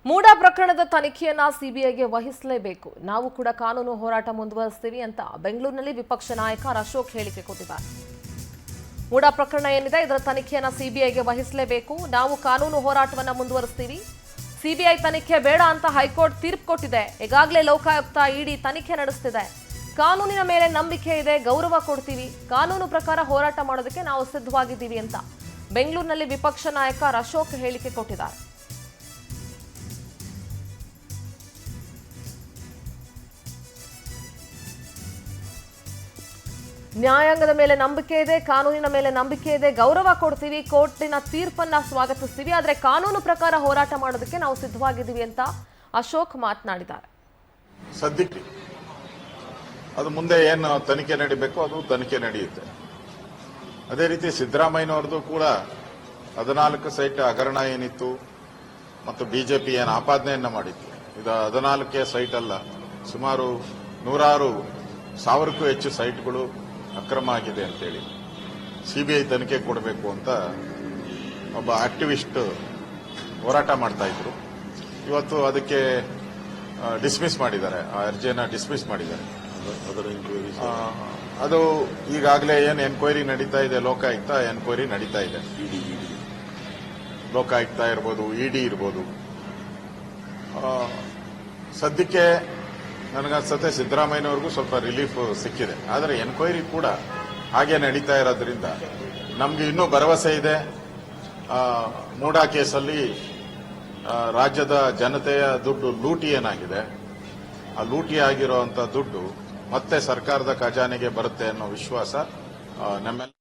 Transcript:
ಮೂಡಾ ಪ್ರಕರಣದ ತನಿಖೆಯನ್ನ ಸಿಬಿಐಗೆ ವಹಿಸಲೇಬೇಕು. ನಾವು ಕೂಡ ಕಾನೂನು ಹೋರಾಟ ಮುಂದುವರಿಸ್ತೀವಿ ಅಂತ ಬೆಂಗಳೂರಿನಲ್ಲಿ ವಿಪಕ್ಷ ನಾಯಕ ಅಶೋಕ್ ಹೇಳಿಕೆ ಕೊಟ್ಟಿದ್ದಾರೆ. ಮೂಡಾ ಪ್ರಕರಣ ಏನಿದೆ ಇದರ ತನಿಖೆಯನ್ನ ಸಿಬಿಐಗೆ ವಹಿಸಲೇಬೇಕು. ನಾವು ಕಾನೂನು ಹೋರಾಟವನ್ನ ಮುಂದುವರಿಸ್ತೀವಿ. ಸಿಬಿಐ ತನಿಖೆ ಬೇಡ ಅಂತ ಹೈಕೋರ್ಟ್ ತೀರ್ಪು ಕೊಟ್ಟಿದೆ. ಈಗಾಗಲೇ ಲೋಕಾಯುಕ್ತ ಇಡಿ ತನಿಖೆ ನಡೆಸುತ್ತಿದೆ. ಕಾನೂನಿನ ಮೇಲೆ ನಂಬಿಕೆ ಇದೆ, ಗೌರವ ಕೊಡ್ತೀವಿ. ಕಾನೂನು ಪ್ರಕಾರ ಹೋರಾಟ ಮಾಡೋದಕ್ಕೆ ನಾವು ಸಿದ್ಧವಾಗಿದ್ದೀವಿ ಅಂತ ಬೆಂಗಳೂರಿನಲ್ಲಿ ವಿಪಕ್ಷ ನಾಯಕ ಅಶೋಕ್ ಹೇಳಿಕೆ ಕೊಟ್ಟಿದ್ದಾರೆ. ನ್ಯಾಯಾಂಗದ ಮೇಲೆ ನಂಬಿಕೆ ಇದೆ, ಕಾನೂನಿನ ಮೇಲೆ ನಂಬಿಕೆ ಇದೆ, ಗೌರವ ಕೊಡ್ತೀವಿ, ಕೋರ್ಟಿನ ತೀರ್ಪನ್ನ ಸ್ವಾಗತಿಸ್ತೀವಿ. ಆದರೆ ಕಾನೂನು ಪ್ರಕಾರ ಹೋರಾಟ ಮಾಡೋದಕ್ಕೆ ನಾವು ಸಿದ್ಧವಾಗಿದ್ದೀವಿ ಅಂತ ಅಶೋಕ್ ಮಾತನಾಡಿದ್ದಾರೆ. ಸದ್ಯಕ್ಕೆ ಅದು ಮುಂದೆ ಏನು ತನಿಖೆ ನಡೀಬೇಕು ಅದು ತನಿಖೆ ನಡೆಯುತ್ತೆ. ಅದೇ ರೀತಿ ಸಿದ್ದರಾಮಯ್ಯನವ್ರದ್ದು ಕೂಡ 14 ಸೈಟ್ ಹಗರಣ ಏನಿತ್ತು ಮತ್ತು ಬಿಜೆಪಿ ಏನು ಆಪಾದನೆಯನ್ನ ಮಾಡಿತ್ತು, ಇದು 14 ಸೈಟ್ ಅಲ್ಲ, ಸುಮಾರು 100,000ಕ್ಕೂ ಹೆಚ್ಚು ಸೈಟ್ಗಳು ಅಕ್ರಮ ಆಗಿದೆ ಅಂತೇಳಿ ಸಿಬಿಐ ತನಿಖೆ ಕೊಡಬೇಕು ಅಂತ ಒಬ್ಬ ಆಕ್ಟಿವಿಸ್ಟ್ ಹೋರಾಟ ಮಾಡ್ತಾ ಇದ್ರು. ಇವತ್ತು ಅದಕ್ಕೆ ಡಿಸ್ಮಿಸ್ ಮಾಡಿದ್ದಾರೆ, ಆ ಅರ್ಜಿಯನ್ನ ಡಿಸ್ಮಿಸ್ ಮಾಡಿದ್ದಾರೆ. ಅದು ಈಗಾಗಲೇ ಏನು ಎನ್ಕ್ವೈರಿ ನಡೀತಾ ಇದೆ, ಲೋಕಾಯುಕ್ತ ಎನ್ಕ್ವೈರಿ ನಡೀತಾ ಇದೆ. ಲೋಕಾಯುಕ್ತ ಇರ್ಬೋದು, ಇಡಿ ಇರ್ಬೋದು. ಸದ್ಯಕ್ಕೆ ನನಗನ್ಸುತ್ತೆ ಸಿದ್ದರಾಮಯ್ಯನವ್ರಿಗೂ ಸ್ವಲ್ಪ ರಿಲೀಫ್ ಸಿಕ್ಕಿದೆ. ಆದರೆ ಎನ್ಕ್ವೈರಿ ಕೂಡ ಹಾಗೆ ನಡೀತಾ ಇರೋದ್ರಿಂದ ನಮ್ಗೆ ಇನ್ನೂ ಭರವಸೆ ಇದೆ. ಮೂಡಾ ಕೇಸಲ್ಲಿ ರಾಜ್ಯದ ಜನತೆಯ ದುಡ್ಡು ಲೂಟಿ ಏನಾಗಿದೆ, ಆ ಲೂಟಿ ಆಗಿರುವಂತ ದುಡ್ಡು ಮತ್ತೆ ಸರ್ಕಾರದ ಖಜಾನೆಗೆ ಬರುತ್ತೆ ಅನ್ನೋ ವಿಶ್ವಾಸ ನಮ್ಮೆಲ್ಲ